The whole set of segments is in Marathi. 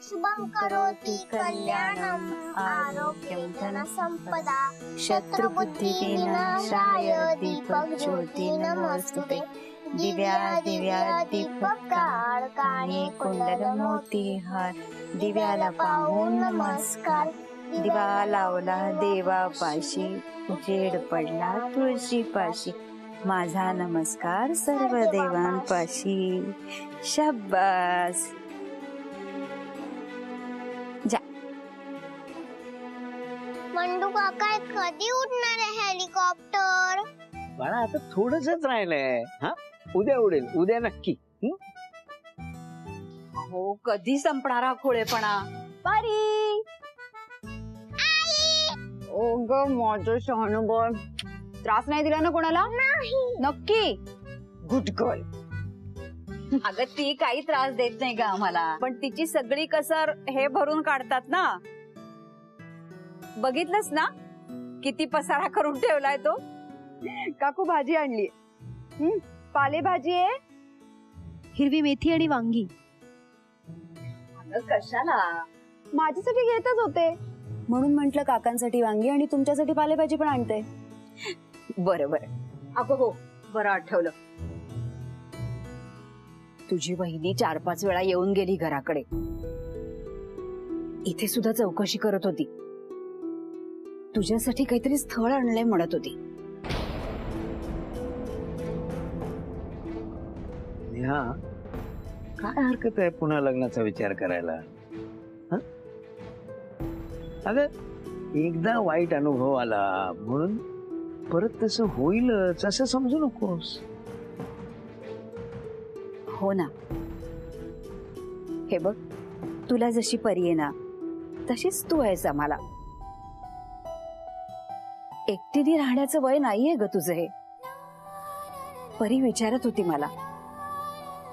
शुभं करोति कल्याणम् आरोग्यं धनसम्पदा शत्रुबुद्धिविनाशाय दीपक ज्योती नमोस्तुते दिव्या दिव्या दीपकार काणी कुंडल मोतीहार दिव्याला पाहून नमस्कार दिवा लावला देवापाशी उजेड पडला तुळशीपाशी माझा नमस्कार सर्व देवांपाशी शाबास जा मंडू काका कधी उडणार आहे हेलिकॉप्टर बाळा आता थोडंसच राहिलंय हा उद्या उडेल उद्या नक्की हो कधी संपणार हा खोळेपणा पारी ओ ग माझं शहाणुबळ त्रास नाही दिला ना कोणाला नक्की गुड गर्ल अगं ती काही त्रास देत नाही का आम्हाला पण तिची सगळी कसर हे भरून काढतात ना बघितलंस ना किती पसारा करून ठेवलाय तो काकू भाजी आणली पालेभाजी आहे हिरवी मेथी आणि वांगी कशाला माझ्यासाठी घेतच होते म्हणून म्हंटल काकांसाठी वांगी आणि तुमच्यासाठी पालेभाजी पण आणते बरं बरं अगं हो बरं आठवलं तुझी बहिणी 4-5 वेळा येऊन गेली घराकडे इथे सुद्धा चौकशी करत होती तुझ्यासाठी काहीतरी स्थळ आणलंय म्हणत होती हा काय हरकत आहे पुन्हा लग्नाचा विचार करायला अगं एकदा वाईट अनुभव आला म्हणून परत तसं होईलच असं समजू नकोस हो ना हे बघ तुला जशी परी आहे ना तशीच तू आहेस आम्हाला एकटीने राहण्याचं वय नाहीये ग तुझं हे परी विचारत होती मला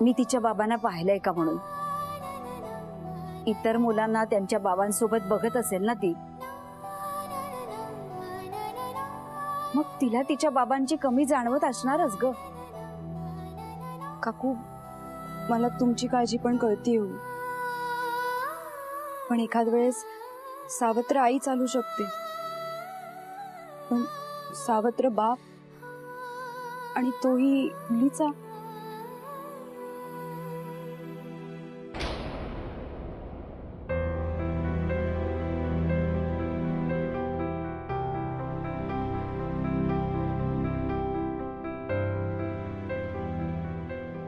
मी तिच्या बाबांना पाहिलंय का म्हणून इतर मुलांना त्यांच्या बाबांसोबत बघत असेल ना ती मग तिला तिच्या बाबांची कमी जाणवत असणारच ग काकू मला तुमची काळजी पण कळतीये हो पण एखाद वेळेस सावत्र आई चालू शकते पण सावत्र बाप आणि तोही मुलीचा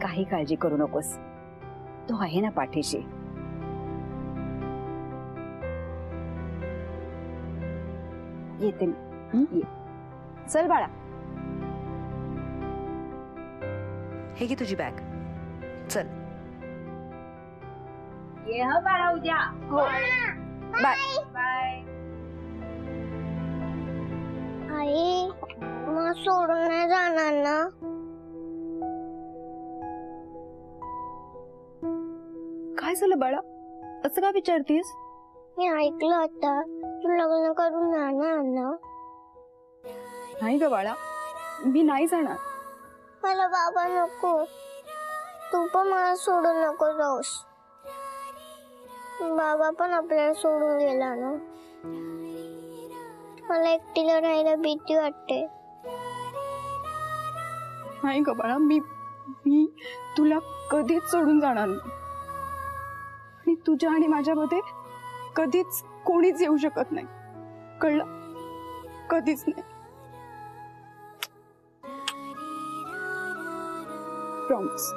काही काळजी करू नकोस तो आहे ना पाठीशी येते मी चल बाळा हे घे तुझी बॅग चल ये हा बाळा उद्या हो बाय बाय आई मग सोडून नाही जाणार ना काय झालं बाळा असं का विचारतीस मी ऐकलं आता तू लग्न करून जाणार ना नाही ग बाळा मी नाही जाणार मला बाबा नको तू पण मला सोडून नको जाऊस बाबा पण आपल्याला सोडून गेला ना मला एकटीला राहायला भीती वाटते नाही ग बाळा मी तुला कधीच सोडून जाणार नाही आणि तुझ्या आणि माझ्यामध्ये कधीच कोणीच येऊ शकत नाही कळलं कधीच नाही प्रॉमिस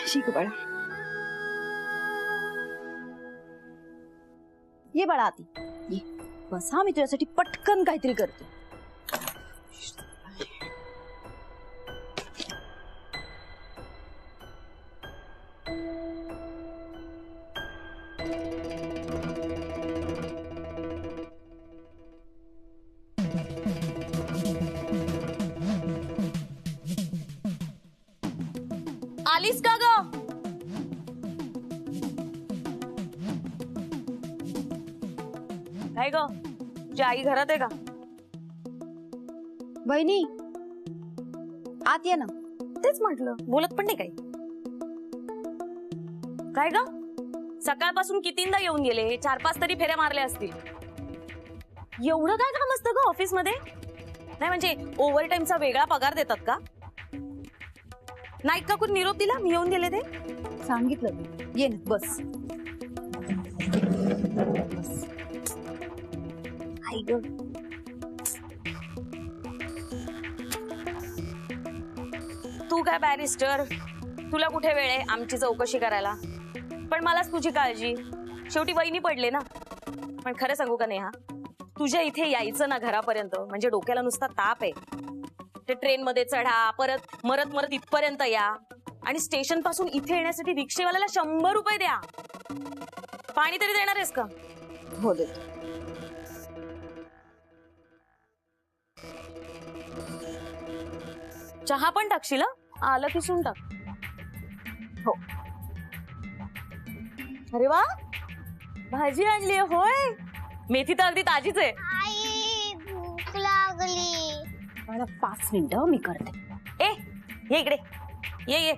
शिक बाळा ये बाळा आती ये बस हा मी तुझ्यासाठी पटकन काहीतरी करते आलीस का ग काय ग तुझी आई घरात आहे का बहिणी आत ये ना. तेच म्हटलं, बोलत पण नाही काही. काय ग, सकाळपासून कितींदा येऊन गेले, 4-5 तरी फेऱ्या मारल्या असतील. एवढं काय काम असतं ग ऑफिस मध्ये? नाही म्हणजे ओव्हर टाइमचा वेगळा पगार देतात का? नाईक काकून निरोप दिला मी येऊन गेले ते? सांगितलं ते. ये ना बस. आई ग, तू काय बॅरिस्टर, तुला कुठे वेळ आहे आमची चौकशी करायला? पण मलाच तुझी काळजी, शेवटी वहिनी पडले ना. पण खरं सांगू का नेहा, तुझ्या इथे यायचं ना घरापर्यंत म्हणजे डोक्याला नुसता ताप आहे. ते ट्रेन मध्ये चढा, परत मरत मरत इथपर्यंत या, आणि स्टेशन पासून इथे येण्यासाठी रिक्षेवाल्याला 100 रुपये द्या. पाणी तरी देणार आहेस का? हो दे. चहा पण टाकशील? आलं किसून टाक. हो. अरे वा, भाजी आणली होय. मेथी तर अगदी ताजीच आहे. आई भूक लागली. मला 5 मिनिटं मी करते. ए ये इकडे, ये ये.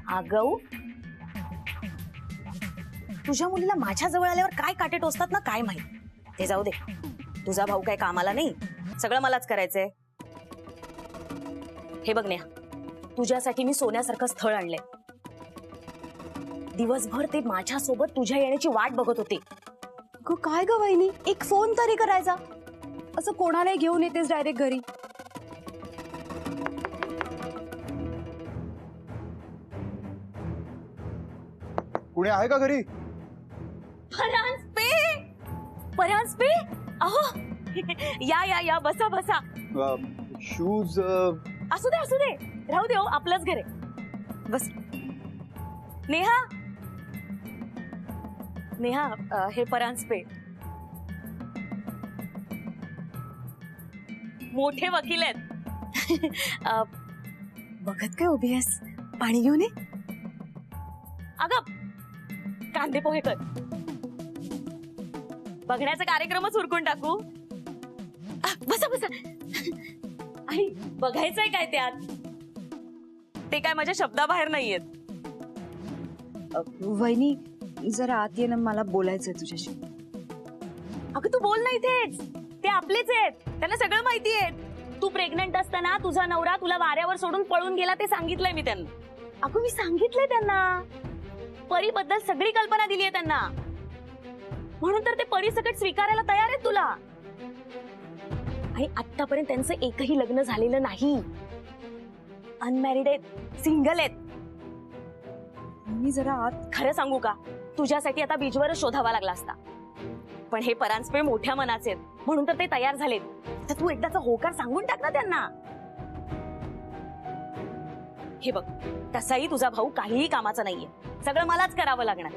आगऊ, तुझ्या मुलीला माझ्या जवळ आल्यावर काय काटे टोचतात ना काय माहित. ते जाऊ दे, तुझा भाऊ काय कामाला नाही, सगळं मलाच करायचंय. हे बघ नेहा, तुझ्यासाठी मी सोन्यासारखं स्थळ आणलंय. दिवसभर ते माझ्या सोबत तुझ्या येण्याची वाट बघत होते. काय ग वहिनी, एक फोन तरी करायचा. असं कोणालाही घेऊन येतेस डायरेक्ट घरी. कुणी आहे का घरी? परांज पे अहो, या या या, बसा बसा. शूज असू दे राहू दे, हो आपलंच घर आहे. बस. नेहा नेहा, हे परांज पे मोठे वकील आहेत. बघत काय उभी आहेस, पाणी घेऊन ये. अगं कांदे पोहे कर, बघण्याचा कार्यक्रमच उरकून टाकू. बसा बसा. आई, बघायचंय काय त्यात? ते काय माझ्या शब्दाबाहेर नाहीयेत. वहिनी जरा आत ये ना, मला बोलायचंय तुझ्याशी. अगं तू बोल नाही, तेच ते आपलेच आहेत, त्यांना सगळं माहिती आहे. तू प्रेग्नंट असताना तुझा नवरा तुला वाऱ्यावर सोडून पळून गेला ते सांगितलंय मी त्यांना. अगं मी सांगितलंय त्यांना, परीबद्दल सगळी कल्पना दिली आहे त्यांना, म्हणून तर ते परीसकट स्वीकारायला तयार आहेत तुला. आणि आतापर्यंत त्यांचं एकही लग्न झालेलं नाही, अनमॅरिड आहेत, सिंगल आहेत. मी जरा आत. खरं सांगू का, तुझ्यासाठी आता बीजवरच शोधावा लागला असता. पण हे परांजपे मोठ्या मनाचे आहेत, म्हणून तर ते तयार झालेत. तर तू एकदाचा होकार सांगून टाक ना त्यांना. हे बघ, तसाही तुझा भाऊ काहीही कामाचा नाहीये, सगळं मलाच करावं लागणार.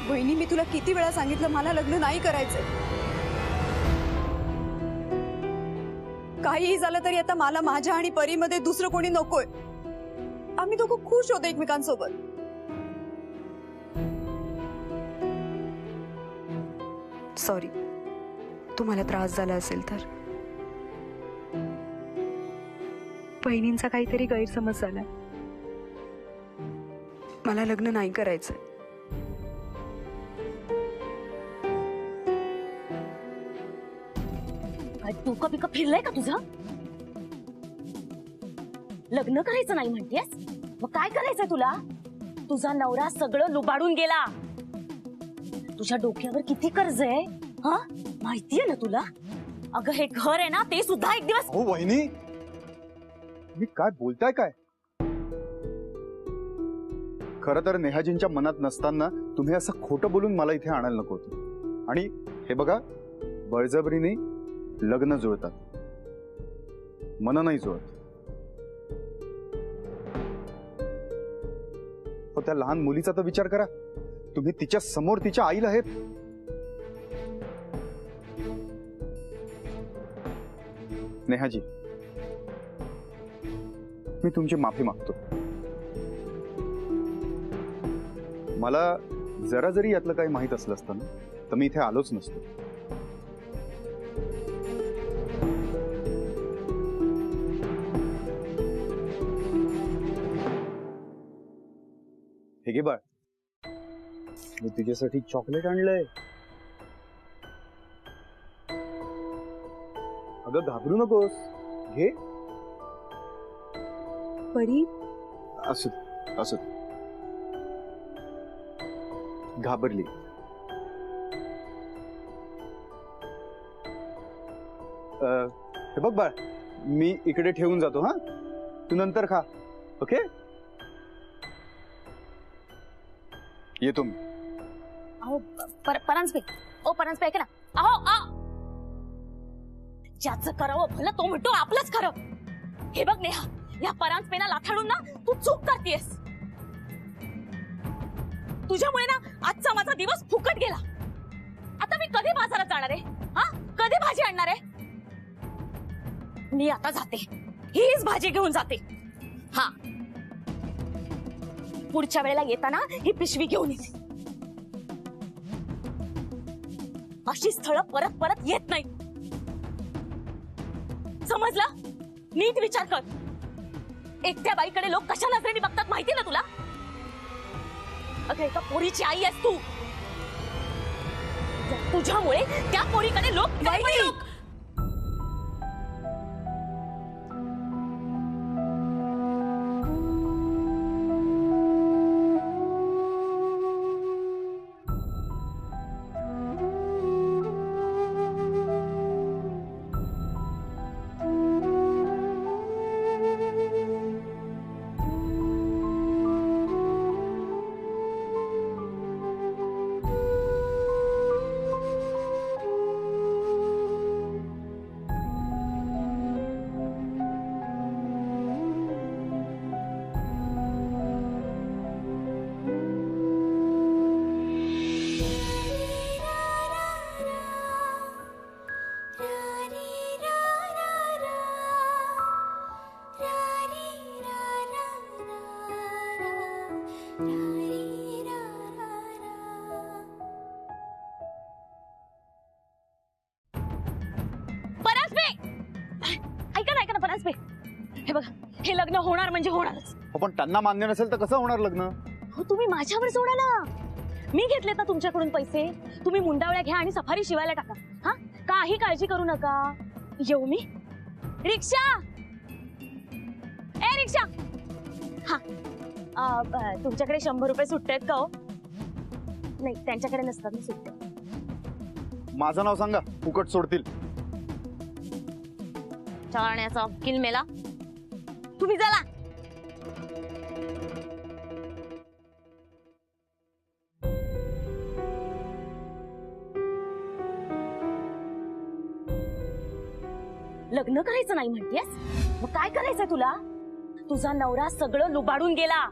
वहिनी मी तुला किती वेळा सांगितलं मला लग्न नाही करायचंय. काहीही झालं तरी आता मला माझ्या आणि परीमध्ये दुसरं कोणी नकोय. आम्ही दोघं खुश होतो एकमेकांसोबत. सॉरी, तुम्हाला त्रास झाला असेल तर. बहिणींचा काहीतरी गैरसमज झाला. मला लग्न नाही करायचंय. डोकं पिकं फिरलंय का तुझं? लग्न करायचं नाही म्हणतेस, मग काय करायचंय तुला? तुझा नवरा सगळं लुबाडून गेला. तुझ्या डोक्यावर किती कर्ज आहे हा, माहितीये ना तुला? अगं हे घर आहे ना, ते सुद्धा एक दिवस. हो वहिनी, मी काय बोलताय काय? खरं तर नेहाजींच्या मनात नसताना तुम्ही असं खोटं बोलून मला इथे आणायला नको होतं. आणि हे बघा, बळजबरीने लग्न जुळतात, मन नाही जुळत. हो, त्या लहान मुलीचा तर विचार करा. तुम्ही तिच्या समोर तिच्या आईला आहेत. नेहाजी, मी तुमची माफी मागतो. मला जरा जरी यातलं काही माहित असलं असतं ना तर मी इथे आलोच नसतो. हे घे बाळ, मी तुझ्यासाठी चॉकलेट आणलंय. अगं घाबरू नकोस, घे. परी असू असू घाबरली. हे बघ बाळ, मी इकडे ठेवून जातो. हा, तू नंतर खा. ओके, येतो मी. अहो परांजपे, ओ परांजपे ऐक ना. अहो ज्याचं करावं भलं तो म्हणतो आपलंच खरं. हे बघ नेहा, या परांजपेना लाथाडून ना तू चूक करतेस. तुझ्यामुळे ना आजचा माझा दिवस फुकट गेला. आता मी कधी बाजारात जाणार आहे? हा, कधी भाजी आणणार आहे? मी आता जाते, हीच भाजी घेऊन जाते. हा, पुढच्या वेळेला येताना ही पिशवी घेऊन येते. अशी स्थळं परत परत येत नाही, समजलं? नीट विचार कर. एकट्या बाईकडे लोक कशा नजरेने बघतात माहिती ना तुला? अगं एका पोरीची आई आहेस तू. तुझ्यामुळे त्या पोरीकडे लोक हे बघा, हे लग्न होणार म्हणजे होणारच. पण त्यांना मान्य नसेल तर कसं होणार लग्न? हो, तुम्ही माझ्यावर सोडा ना. मी घेतले ना तुमच्याकडून पैसे. तुम्ही मुंडावळ्या घ्या आणि सफारी शिवायला टाका. हा, काही काळजी करू नका. येऊ मी? रिक्षा, ए रिक्षा. हा, तुमच्याकडे 100 रुपये सुट्टे आहेत का हो? नाही, त्यांच्याकडे नसतात ना सुट्टे. माझं नाव सांगा, फुकट सोडतील. चाळण्याचा किल मेला. तुम्ही चला. लग्न करायचं नाही म्हणतेस? मग काय करायचंय तुला? तुझा नवरा सगळं लुबाडून गेला.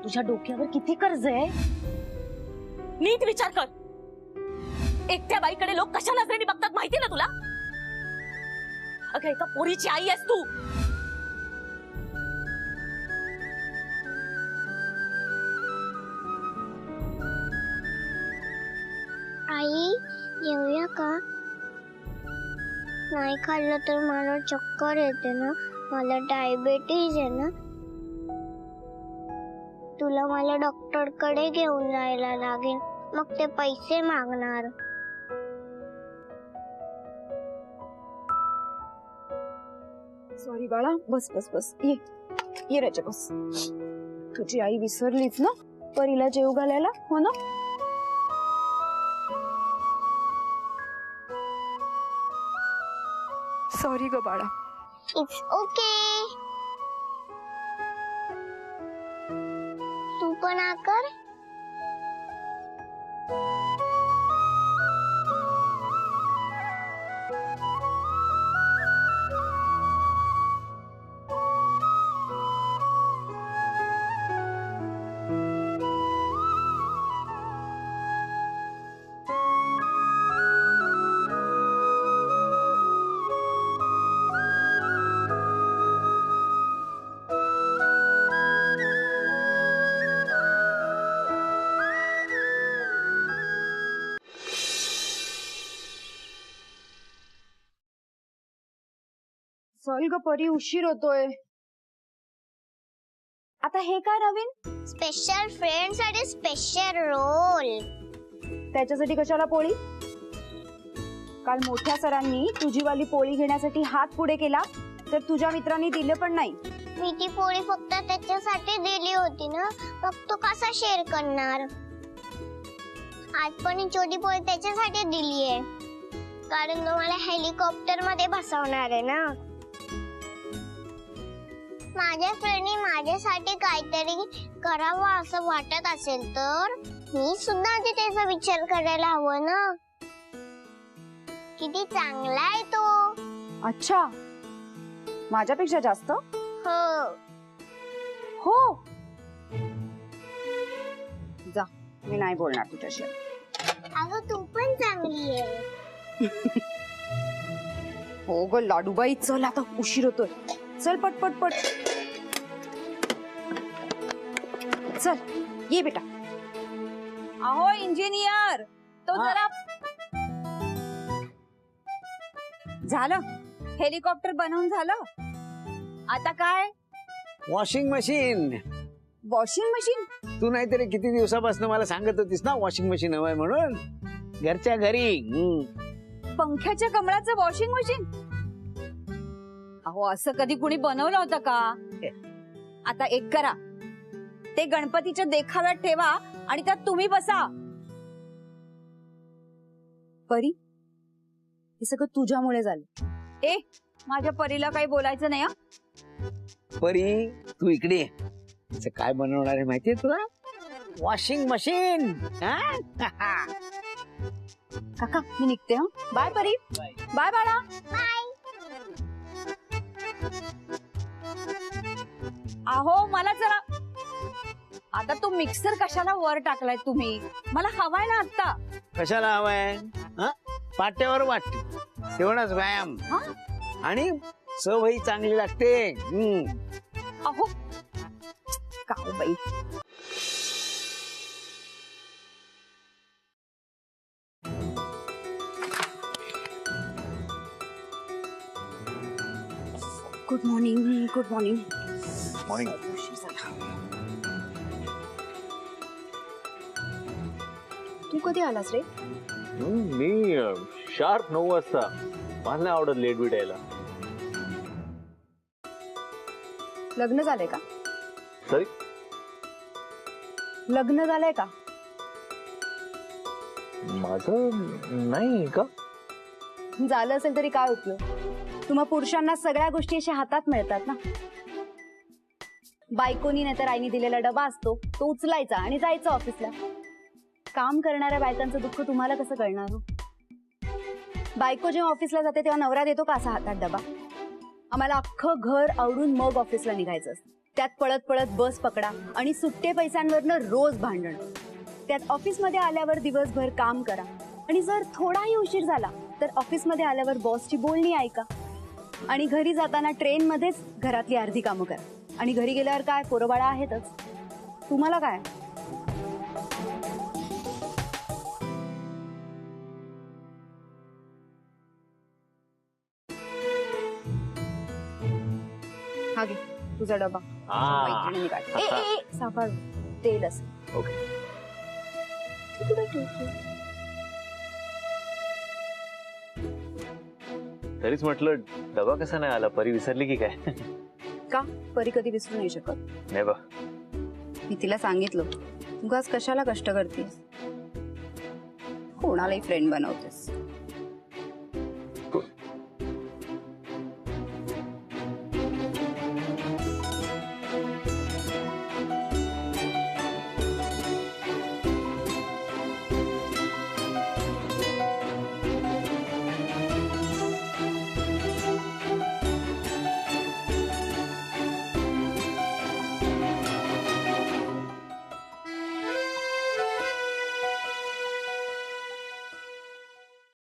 तुझ्या डोक्यावर किती कर्ज आहे? नीट विचार कर. एकट्या बाईकडे लोक कशा नजरेने बघतात माहिती ना तुला? अगं एका पोरीची आई आहेस तू. आई, येऊया का? नाही खाल्लं तर मला चक्कर येते ना. मला डायबिटीज आहे ना. तुला मला डॉक्टर कडे घेऊन जायला लागेल, मग ते पैसे मागणार. सॉरी बाळा, बस बस बस, ये राजा बस. तुझी आई विसरलीच ना परीला जेव घालायला, हो ना? सॉरी ग बाळा. It's okay. तू पण आकर. चल ग परी, उशीर होतोय. आता हे काय नवीन? स्पेशल फ्रेंड साठी स्पेशल रोल. त्याच्यासाठी कशाला पोळी? काल मोठ्या सरांनी तुझी वाली पोळी घेण्यासाठी हात पुढे केला तर तुझ्या मित्रांनी दिलं पण नाही. मी ती पोळी फक्त त्याच्यासाठी दिली होती ना, मग तो कसा शेअर करणार? आज पण ही छोटी पोळी त्याच्यासाठी दिली आहे, कारण तो मला हेलिकॉप्टर मध्ये बसवणार आहे ना. माझ्या फ्रेंडनी माझ्यासाठी काहीतरी करावं असं वाटत असेल तर मी सुद्धा त्याचा विचार करायला हवं ना. किती चांगला आहे तो. अच्छा, माझ्यापेक्षा जास्त? हो. हो, जा, मी नाही बोलणार तुझ्याशी. अगं तू पण चांगली आहे. हो ग लाडूबाई, चल आता उशीर होतोय. चल पट पट पट, चल ये बेटा. अहो इंजिनियर, तो जरा झालं, हेलिकॉप्टर बनवून झालं. आता काय? Washing machine. Washing machine? तू नाहीतरी किती दिवसापासून मला सांगत होतीस ना वॉशिंग मशीन हवंय म्हणून, घरच्या घरी. पंख्याच्या कमळाचं वॉशिंग मशीन? अहो असं कधी कुणी बनवलं होतं का? आता एक करा, ते गणपतीच्या देखाव्यात ठेवा आणि त्यात तुम्ही बसा. परी, हे सगळं तुझ्यामुळे झालं. ए, माझ्या परीला काही बोलायचं नाही हा. परी तू इकडे ये. तिचं काय बनवणार आहे माहितीये तुला? Washing machine. काका मी निघते हा. बाय परी. बाय बाळा. अहो मला जरा, आता तो मिक्सर कशाला वर टाकलाय तुम्ही? मला हवाय ना आता. कशाला हवाय? पाट्यावर वाटते तेवढाच व्यायाम आणि चवही चांगली लागते. अहो काऊ बाई. Good morning. Good morning. Morning. तू कधी आलास रे? मी शार्प 9 वाजता. मला नाही आवडत लेट बीट यायला. लग्न झालंय का? सॉरी, लग्न झालंय का? माझं नाही का? झालं असेल तरी काय उपयोग? तुम्हा पुरुषांना सगळ्या गोष्टी अशा हातात मिळतात ना. बायकोनी नाही तर आईनी दिलेला डबा असतो, तो उचलायचा आणि जायचं ऑफिसला. काम करणाऱ्या बायकांचं दुःख तुम्हाला कसं कळणार हो? बायको जेव्हा ऑफिसला जाते तेव्हा नवरा देतो का असा हातात डबा? आम्हाला अख्खं घर आवडून मग ऑफिसला निघायचं असतं. त्यात पळत पळत बस पकडा आणि सुट्टे पैशांवरनं रोज भांडण. त्यात ऑफिसमध्ये आल्यावर दिवसभर काम करा आणि जर थोडाही उशीर झाला तर ऑफिसमध्ये आल्यावर बॉसची बोलणी ऐका आणि घरी जाताना ट्रेन मध्येच घरातली अर्धी कामं करा आणि घरी गेल्यावर काय पोरबाळा आहेतच. तुम्हाला काय? हा घे तुझा डबा. मैत्रिणीने काढला. ए ए साखर तेल असेल. ओके. तरीच म्हटलं डबा कसा नाही आला? परी विसरली की काय? का? परी कधी विसरू नाही शकत. नाही बा, मी तिला सांगितलं उगाच कशाला कष्ट करतेस, कोणालाही फ्रेंड बनवतेस.